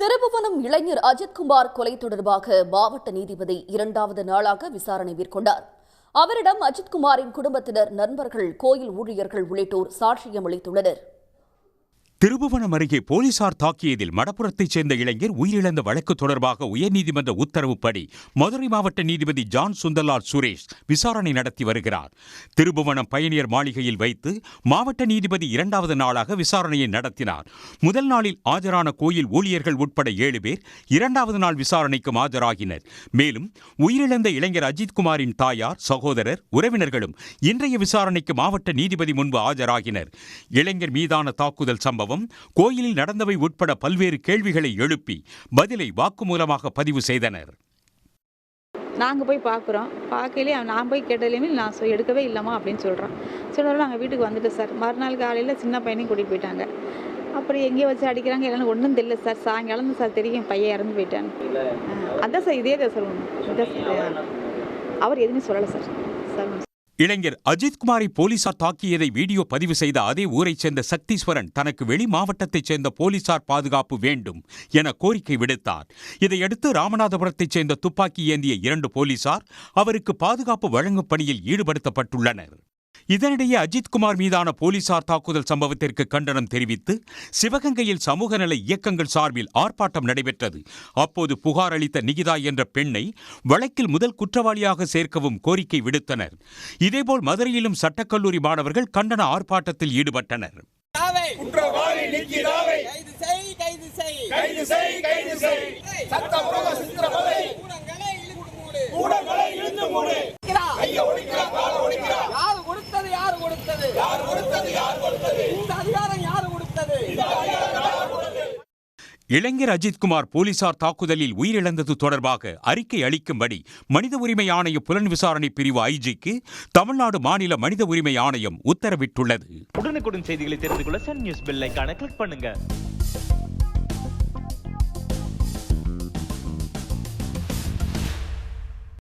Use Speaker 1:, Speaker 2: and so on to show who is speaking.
Speaker 1: திருபுவனம் இளைஞர் அஜித்குமார் கொலை தொடர்பாக மாவட்ட நீதிபதி 2வது நாளாக விசாரணை மேற்கொண்டார். அவரிடம் அஜித்குமாரின் குடும்பத்தினர், நண்பர்கள், கோயில் ஊழியர்கள் உள்ளிட்டோர் சாட்சியம் அளித்துள்ளனர்.
Speaker 2: திருபுவனம் அருகே போலீசார் தாக்கியதில் மடப்புறத்தைச் சேர்ந்த இளைஞர் உயிரிழந்த வழக்கு தொடர்பாக உயர்நீதிமன்ற உத்தரவுப்படி மதுரை மாவட்ட நீதிபதி ஜான் சுந்தர்லால் சுரேஷ் விசாரணை நடத்தி வருகிறார். திருபுவனம் பயணியர் மாளிகையில் வைத்து மாவட்ட நீதிபதி 2வது நாளாக விசாரணையை நடத்தினார். முதல் நாளில் ஆஜரான கோயில் ஊழியர்கள் உட்பட 7 பேர் 2வது நாள் விசாரணைக்கு ஆஜராகினர். மேலும் உயிரிழந்த இளைஞர் அஜித்குமாரின் தாயார், சகோதரர், உறவினர்களும் இன்றைய விசாரணைக்கு மாவட்ட நீதிபதி முன்பு ஆஜராகினர். இளைஞர் மீதான தாக்குதல் சம்பவம், கோயிலில் நடந்தவை உட்பட பல்வேறு கேள்விகளை எழுப்பி பதிலை வாக்குமூலமாக பதிவு செய்தனர்.
Speaker 3: நாங்கள் போய் பார்க்குறோம். பார்க்கலே நான் போய் கேட்டதுலேயுமே நான் எடுக்கவே இல்லைம்மா அப்படின்னு சொல்கிறோம். சொல்கிறோம் நாங்கள் வீட்டுக்கு வந்துட்டு சார். மறுநாள் காலையில் சின்ன பையனையும் கூட்டிகிட்டு போயிட்டாங்க. அப்புறம் எங்கேயோ வச்சு அடிக்கிறாங்க, இல்லைன்னு ஒன்றும் தெரியல சார். சாயங்காலம் சார் தெரியும் பையன் இறந்து போயிட்டாங்க. அதான் சார், இதே தான் சார் ஒன்று. அவர் எதுவுமே சொல்லலை சார்.
Speaker 2: இளைஞர் அஜித்குமாரை போலீசார் தாக்கியதை வீடியோ பதிவு செய்த அதே ஊரைச் சேர்ந்த சக்தீஸ்வரன் தனக்கு வெளி மாவட்டத்தைச் சேர்ந்த போலீசார் பாதுகாப்பு வேண்டும் என கோரிக்கை விடுத்தார். இதையடுத்து ராமநாதபுரத்தைச் சேர்ந்த துப்பாக்கி ஏந்திய 2 போலீசார் அவருக்கு பாதுகாப்பு வழங்கும் பணியில் ஈடுபடுத்தப்பட்டுள்ளனர். இதனிடையே அஜித்குமார் மீதான போலீசார் தாக்குதல் சம்பவத்திற்கு கண்டனம் தெரிவித்து சிவகங்கையில் சமூக நல இயக்கங்கள் சார்பில் ஆர்ப்பாட்டம் நடைபெற்றது. அப்போது புகார் அளித்த நிகிதா என்ற பெண்ணை வழக்கில் முதல் குற்றவாளியாக சேர்க்கவும் கோரிக்கை விடுத்தனர். இதேபோல் மதுரையிலும் சட்டக்கல்லூரி மாணவர்கள் கண்டன ஆர்ப்பாட்டத்தில் ஈடுபட்டனர். இளைஞர் அஜித்குமார் போலீசார் தாக்குதலில் உயிரிழந்தது தொடர்பாக அறிக்கை அளிக்கும்படி மனித உரிமை ஆணைய புலன் விசாரணை பிரிவு ஐஜிக்கு தமிழ்நாடு மாநில மனித உரிமை ஆணையம் உத்தரவிட்டுள்ளது.
Speaker 4: உடனுக்குடன் செய்திகளை தெரிந்து கொள்ள சன் நியூஸ் பெல் ஐகானை கிளிக் பண்ணுங்க.